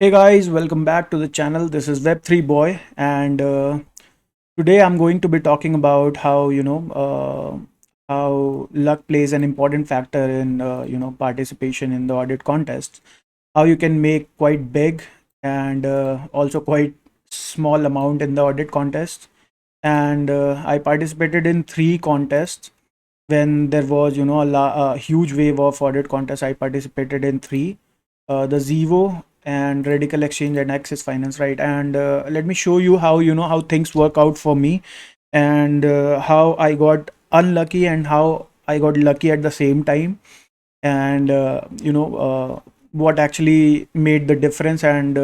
Hey guys, welcome back to the channel. This is Web3 Boy, and today I'm going to be talking about how how luck plays an important factor in participation in the audit contest. How you can make quite big and also quite small amount in the audit contest. And I participated in three contests when there was a huge wave of audit contests. I participated in three, the Zivo and Radical Exchange and Access Finance, right? And let me show you how how things work out for me, and how I got unlucky and how I got lucky at the same time, and what actually made the difference, and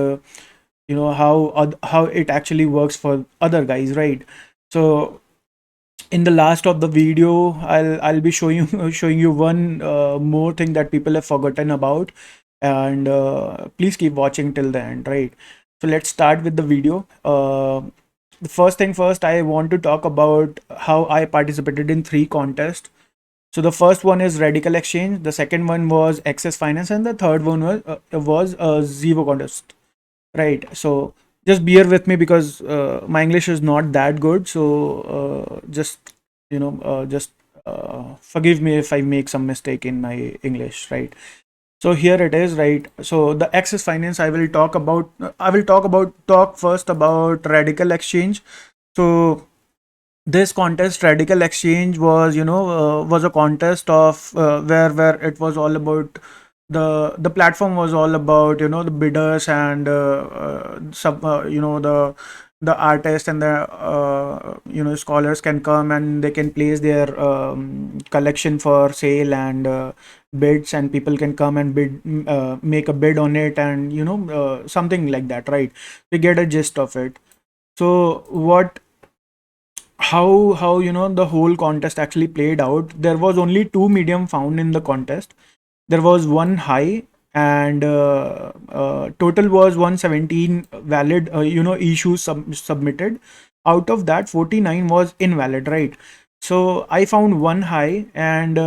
how it actually works for other guys, right? So in the last of the video, I'll be showing you showing you one more thing that people have forgotten about, and please keep watching till the end, right? So let's start with the video. The first thing first, I want to talk about how I participated in three contests. So the first one is Radical Exchange, the second one was Access Finance, and the third one was Zivo contest, right? So just bear with me because my English is not that good. So just just forgive me if I make some mistake in my English, right? So here it is, right? So the Access Finance, I will talk first about Radical Exchange. So this contest, Radical Exchange, was was a contest of where it was all about the platform was all about the bidders and some the artists and the scholars can come and they can place their collection for sale, and bids, and people can come and bid, make a bid on it, and something like that, right? We get a gist of it. So what how the whole contest actually played out. There was only two medium found in the contest. There was one high, and total was 117 valid issues submitted. Out of that, 49 was invalid, right? So I found one high, and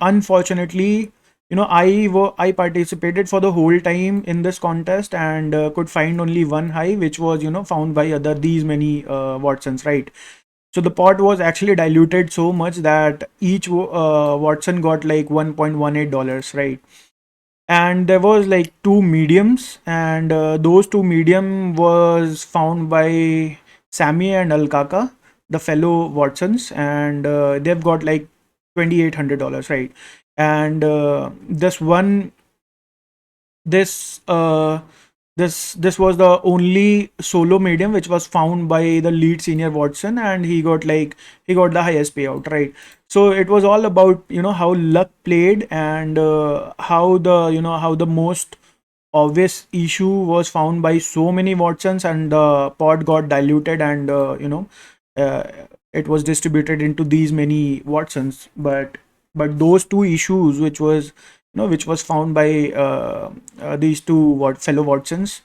unfortunately, I participated for the whole time in this contest, and could find only one high, which was found by other these many Watsons, right? So the pot was actually diluted so much that each Watson got like $1.18, right? And there was like two mediums, and those two medium was found by Sammy and Alkaka, the fellow Watsons, and they've got like $2,800, right? And this this was the only solo medium which was found by the lead senior Watson, and he got the highest payout, right? So it was all about how luck played, and how the most obvious issue was found by so many Watsons, and the pot got diluted, and uh, it was distributed into these many Watsons. But those two issues, which was which was found by these two fellow Watsons,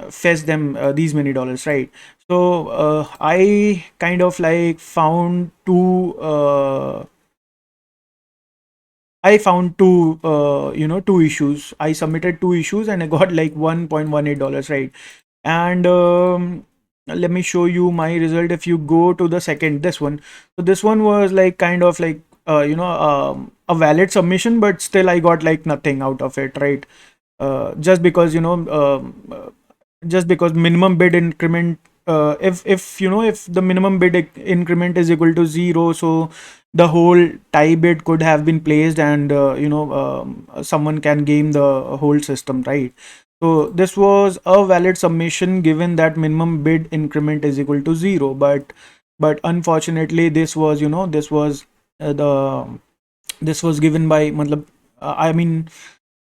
fetched them these many dollars, right? So I kind of like found two. I found two, two issues. I submitted two issues and I got like $1.18, right? And let me show you my result. If you go to the second, this one. So this one was like kind of like, a valid submission, but still I got like nothing out of it, right? Just because, just because minimum bid increment, if if the minimum bid increment is equal to zero, so the whole tie bid could have been placed, and someone can game the whole system, right? So this was a valid submission given that minimum bid increment is equal to zero, but unfortunately this was the this was given by matlab, I mean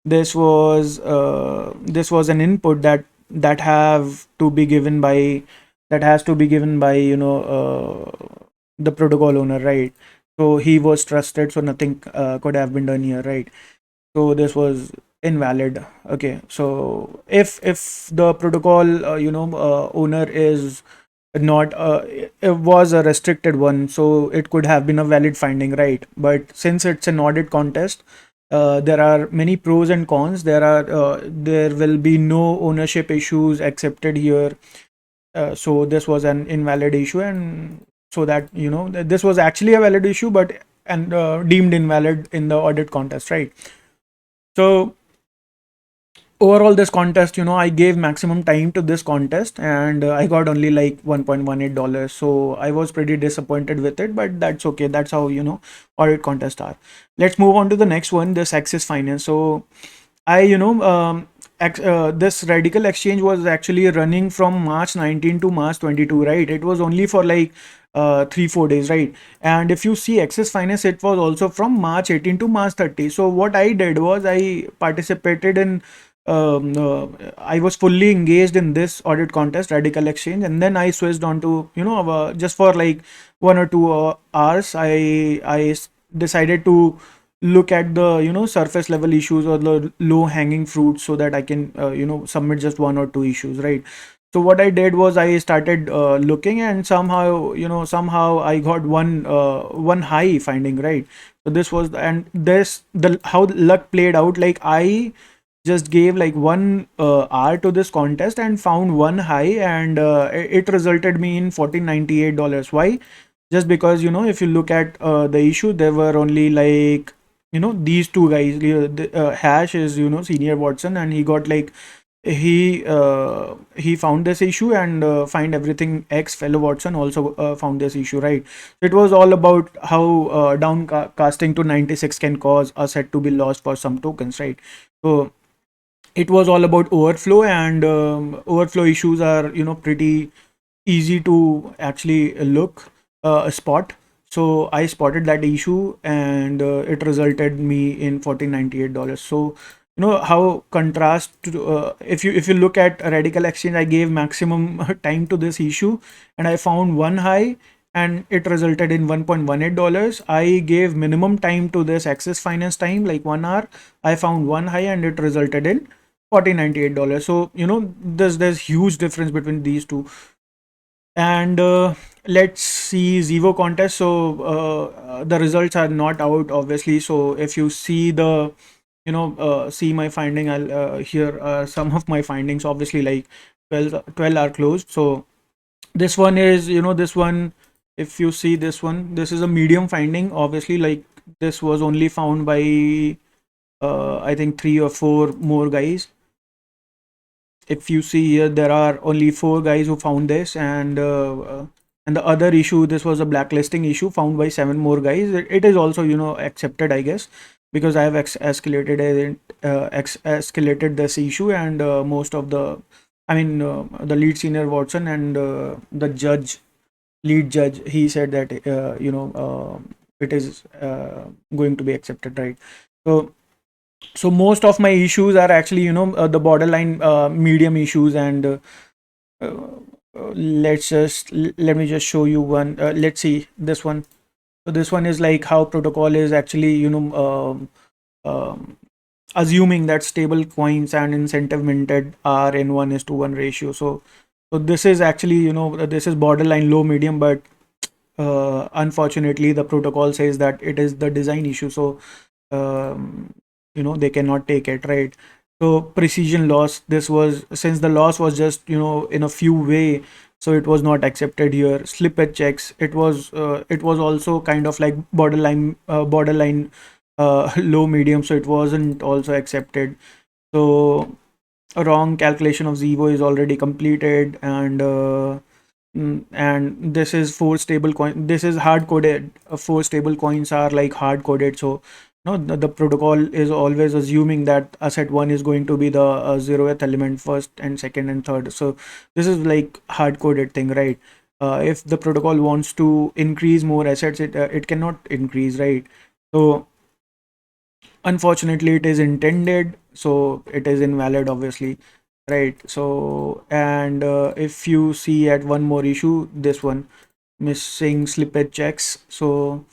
this was an input that have to be given by that has to be given by the protocol owner, right? So he was trusted, so nothing could have been done here, right? So this was invalid. Okay, so if the protocol owner is not it was a restricted one, so it could have been a valid finding, right? But since it's an audit contest, there are many pros and cons. There will be no ownership issues accepted here. So this was an invalid issue, and so that this was actually a valid issue, but and deemed invalid in the audit contest, right? So overall, this contest, I gave maximum time to this contest, and I got only like $1.18. So I was pretty disappointed with it, but that's okay. That's how audit contests are. Let's move on to the next one, this Axis Finance. So I, this radical exchange was actually running from March 19 to March 22, right? It was only for like 3-4 days, right? And if you see Axis Finance, it was also from March 18 to March 30. So what I did was I participated in, I was fully engaged in this audit contest, radical exchange, and then I switched on to, just for like 1 or 2 hours, decided to look at the surface level issues or the low hanging fruits, so that I can submit just 1 or 2 issues, right? So what I did was I started looking, and somehow I got one high finding, right? So this was, and this the how luck played out. Like I just gave like 1 hour to this contest and found one high, and it resulted me in $1498. Why? Just because if you look at the issue, there were only like these two guys. Hash is senior Watson, and he got like he found this issue, and find everything X fellow Watson also found this issue, right? It was all about how downcasting to 96 can cause a set to be lost for some tokens, right? So it was all about overflow, and overflow issues are pretty easy to actually spot. So I spotted that issue, and it resulted me in $1498. So how contrast to, if you look at a radical exchange, I gave maximum time to this issue, and I found one high, and it resulted in $1.18. I gave minimum time to this Axis Finance time, like 1 hour. I found one high, and it resulted in $1498. So there's huge difference between these two. And let's see Zevo contest. So the results are not out, obviously. So if you see the see my finding, I'll here some of my findings. Obviously, like 12 are closed. So this one is, this one, if you see this one, this is a medium finding. Obviously, like this was only found by I think 3 or 4 more guys. If you see here, there are only 4 guys who found this, and the other issue, this was a blacklisting issue found by 7 more guys. It is also accepted, I guess, because I have escalated this issue, and most of the, I mean, the lead senior Watson, and the lead judge, he said that it is going to be accepted, right? So most of my issues are actually the borderline medium issues, and let me just show you one. Let's see this one. So this one is like how protocol is actually assuming that stable coins and incentive minted are in 1:1 ratio. So this is actually this is borderline low medium, but unfortunately the protocol says that it is the design issue. So they cannot take it, right? So precision loss, this was, since the loss was just in a few way, so it was not accepted here. Slippage checks, it was also kind of like borderline low medium, so it wasn't also accepted. So a wrong calculation of Zevo is already completed, and this is four stable coin, this is hard coded. Four stable coins are like hard coded. So no, the protocol is always assuming that asset one is going to be the 0th element, first and second and third. So this is like hard coded thing, right? If the protocol wants to increase more assets, it cannot increase, right? So unfortunately it is intended, so it is invalid, obviously, right? So, and if you see at one more issue, this one, missing slippage checks. So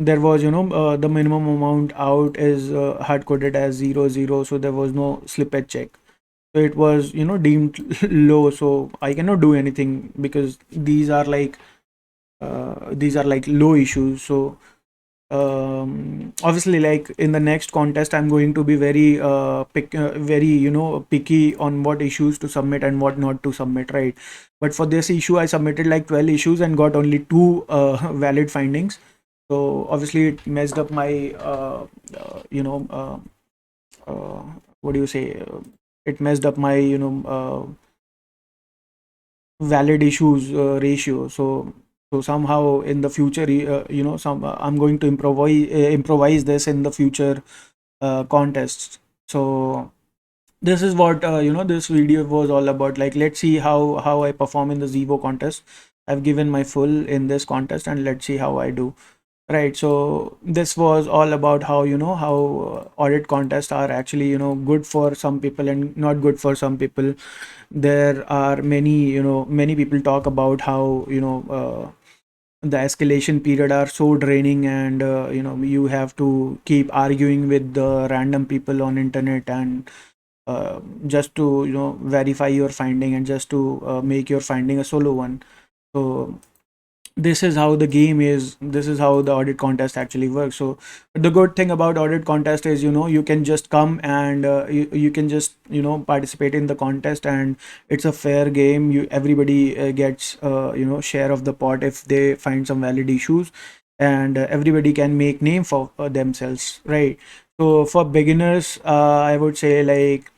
there was the minimum amount out is hard coded as 00, so there was no slippage check, so it was deemed low. So I cannot do anything, because these are like low issues. So Obviously, like in the next contest, I'm going to be very very picky on what issues to submit and what not to submit, right? But for this issue, I submitted like 12 issues and got only two valid findings. So obviously it messed up my uh, you know uh, what do you say, it messed up my valid issues ratio. So somehow in the future, I'm going to improvise this in the future contests. So this is what this video was all about. Like, let's see how I perform in the Zevo contest. I've given my full in this contest, and let's see how I do. Right, so this was all about how how audit contests are actually good for some people and not good for some people. There are many, many people talk about how the escalation period are so draining, and you have to keep arguing with the random people on internet, and just to verify your finding, and just to make your finding a solo one. So this is how the game is, this is how the audit contest actually works. So the good thing about audit contest is you can just come and you can just participate in the contest, and it's a fair game. Everybody gets share of the pot if they find some valid issues, and everybody can make name for themselves, right? So for beginners, I would say, like,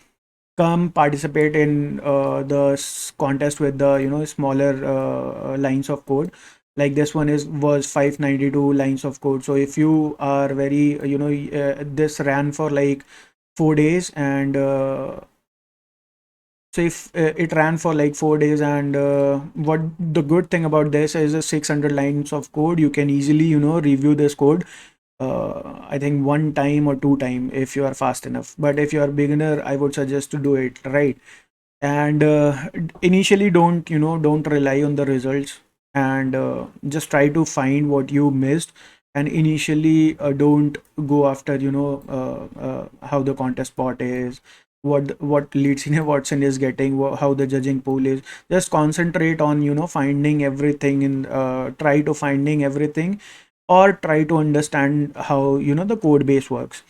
come participate in the contest with the smaller lines of code. Like this one was 592 lines of code. So if you are very this ran for like 4 days, and so if it ran for like 4 days, and what the good thing about this is, a 600 lines of code, you can easily review this code, I think one time or two time if you are fast enough. But if you are beginner, I would suggest to do it, right? And initially, don't rely on the results, and just try to find what you missed. And initially, don't go after how the contest spot is, what leads Watson is getting, how the judging pool is. Just concentrate on finding everything, and try to finding everything, or try to understand how the code base works.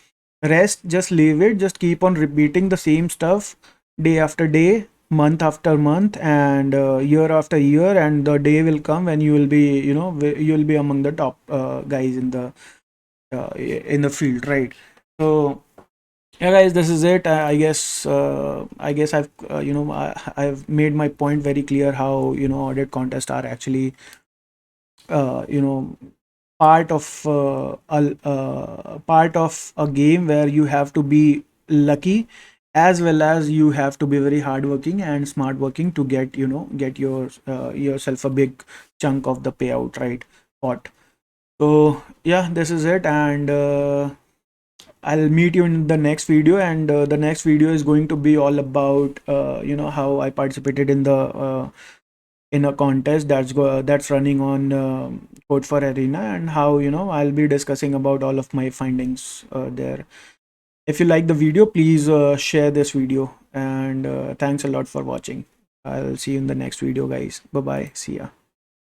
Rest, just leave it, just keep on repeating the same stuff day after day, month after month, and year after year, and the day will come when you will be you'll be among the top guys in the field, right? So yeah, guys, this is it. I guess I've I've made my point very clear, how audit contests are actually uh, you know part of part of a game where you have to be lucky, as well as you have to be very hardworking and smart working to get yourself a big chunk of the payout, right? Pot. So yeah, this is it, and I'll meet you in the next video, and the next video is going to be all about how I participated in a contest that's running on Code for Arena, and how I'll be discussing about all of my findings there. If you like the video, please share this video, and thanks a lot for watching. I'll see you in the next video, guys. Bye bye. See ya.